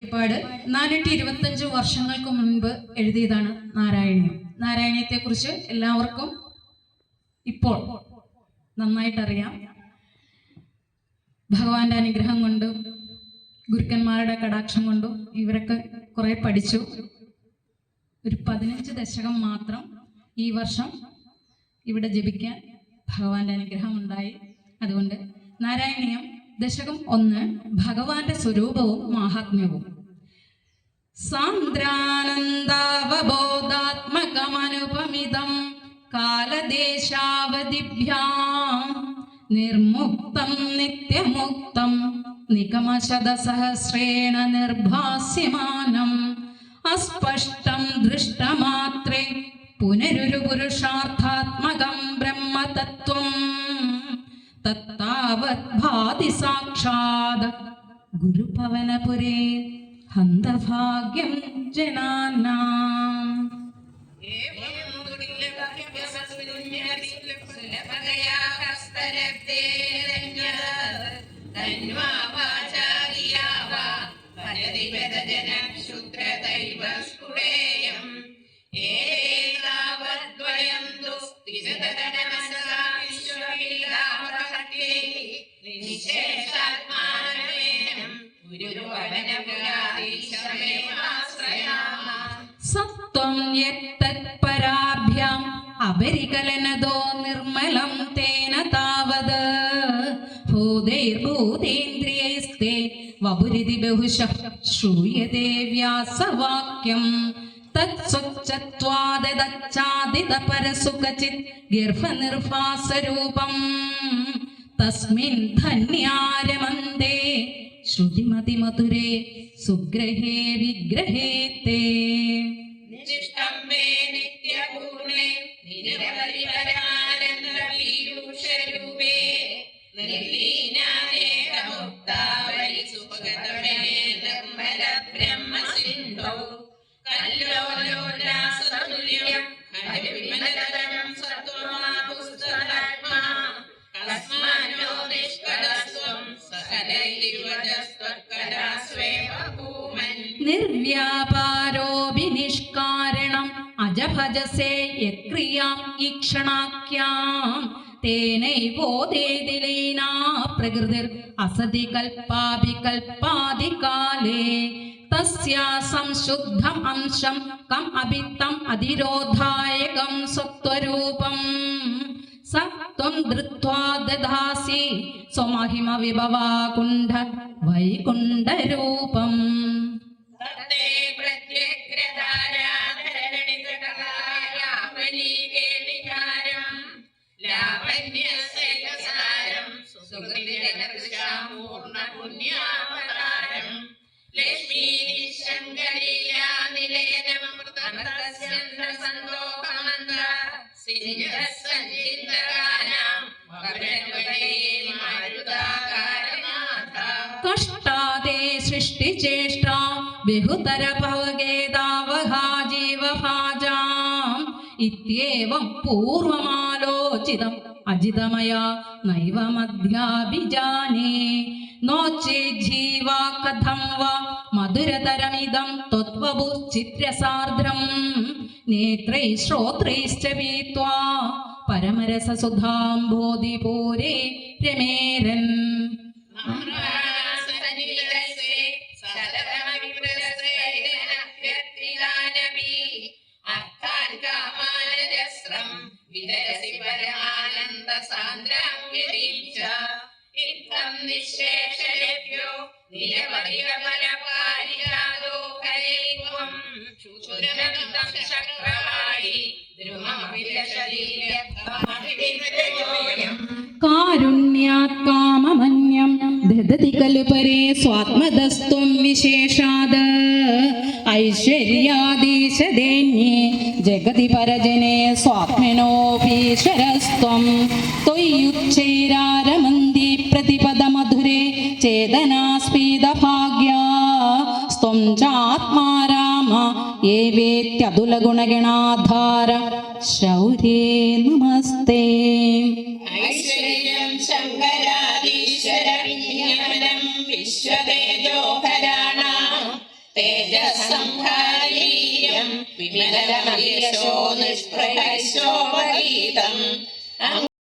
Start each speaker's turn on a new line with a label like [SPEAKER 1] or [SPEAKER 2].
[SPEAKER 1] ഒരുപാട് 425 വർഷങ്ങൾക്ക് മുൻപ് എഴുതിയതാണ് നാരായണീയം. നാരായണീയത്തെക്കുറിച്ച് എല്ലാവർക്കും ഇപ്പോൾ നന്നായിട്ടറിയാം. ഭഗവാന്റെ അനുഗ്രഹം കൊണ്ടും ഗുരുക്കന്മാരുടെ കടാക്ഷം കൊണ്ടും ഇവരൊക്കെ കുറെ പഠിച്ചു. ഒരു 15 ദശകം മാത്രം ഈ വർഷം ഇവിടെ ജപിക്കാൻ ഭഗവാന്റെ അനുഗ്രഹം ഉണ്ടായി. അതുകൊണ്ട് നാരായണീയം ദശകം 1 ഭഗവാന്റെ സ്വരൂപവും മാഹാത്മ്യവും. സാന്ദ്രാനന്ദാവബോധാത്മകമനുപമിതം കാലദേശാവധിഭ്യാം നിർമുക്തം നിത്യമുക്തം നിഗമശതസഹസ്രേണ നിർഭാസ്യമാനം അസ്പഷ്ടം ദൃഷ്ടമാത്രേ പുനരുരു പുരുഷാർത്ഥാത്മകം ബ്രഹ്മതത്വം തത്താവത് ഭാതി സാക്ഷാത് ഗുരുഭവനപുരേ ഹന്തഭാഗ്യം ജനാനാം. സത്വം യത്തത്പരാഭ്യാം അപരികലനദോ നിർമ്മലം തേന താവത് ഭൂതൈർഭൂതേന്ദ്രിയൈസ്തേ വപുരിതി ബഹുശഃ ശ്രൂയതേ വ്യാസവാക്യം തത്സ്വച്ഛത്വാദച്ചാദിതപരസുഖചിത് ഗർഭനിർഭാസരൂപം തസ്മിൻ ധന്യാരമന്ദേ ശ്രുതിമതിമധുരേ സുഗ്രഹേ വിഗ്രഹേ തേ
[SPEAKER 2] നിഷ്കമ്പേ നിത്യപൂർണേ നിരവധിപരാനന്ദപീയൂഷരൂപേ നിർലീനാനേകമുക്താവലി സുഭഗതമേ നിർമ്മല ബ്രഹ്മസിന്ധോ കല്ലോലോലാസതുല്യം ഹരിവിമലതരം സത്വമാപുസ്തകാത്മാ കസ്മാനോ നിഷ്കലസ്വം സകലൈർവജസ്ത്വത്കലാസ്വേവ ഭൂമൻ
[SPEAKER 1] നിർവ്യാപാരോപി നിഷ്കാരണം അജഭജസേ യത്ക്രിയാം ഈക്ഷണാഖ്യാം തേനൈവോദേതിലീനാ പ്രകൃതിർ അസതി കൽപ്പാഭി കൽപ്പാദികാലേ തസ്യാ സംശുദ്ധം അംശം കം അഭിത്തം അതിരോധായകം സത്വരൂപം സത്വം ധൃത്വാ ദദാസി സ്വമഹിമ വിഭവാകുണ്ഠ വൈകുണ്ഠരൂപം.
[SPEAKER 2] തത്തേ പ്രത്യഗ്രധാരാധരണിതകലായാവലീകേളികാരം ലാവണ്യസൈകസാരം സുഗതിജനകൃശാമൂർണപുണ്യാവതാരം ലക്ഷ്മീനിശങ്കരീയാനിലയനമൃതമൃതസ്യന്തസന്തോകമന്ത്ര സിഞ്ജസഞ്ജിന്തകാനാം വരനുവരേ മാരുതാകാരനാഥ
[SPEAKER 1] കഷ്ടാദേ സൃഷ്ടിചേഷ്ടാ ബഹുതര ഭവഗേതാവഹാ ജീവഭാജാം ഇത്യേവം പൂർവമാലോചിതം അജിതമയാ നൈവ മധ്യാഭിജാനേ നോചേത് ജീവാ കഥം വാ മധുരതരമിദം ത്വദ്വപുശ്ചിത്രസാർദ്രം നേത്രൈ ശ്രോത്രൈശ്ച പീത്വാ പരമരസസുധാംബോധിപൂരേ രമേരൻ. കാരുണ്യാത് കാമമന്യം ദദതി ഖലു പരേ സ്വാത്മതസ്ത്വം വിശേഷാത് ഐശ്വര്യാദീശദേന്യേ ജഗതി പരജനേ സ്വാത്മനോപീശ്വരസ്ത്വം ത്വയ്യുച്ചൈരാരമന്തി പ്രതിപദമധുരേ ചേതനാസ്പീദഭാഗ്യാ സ്ത്വം ചാത്മാ രാമ ഏവേത്യതുലഗുണഗണാധാര ശൗര്യേ നമസ്തേ.
[SPEAKER 2] ഐശ്വര്യം ശങ്കരാദീശ്വര വിജ്ഞാനം വിശ്വതേജോഹരാണ തേജസംഹാരീയം വിമലമഹിഷോ നിഷ്പ്രഭശോഭഗീതം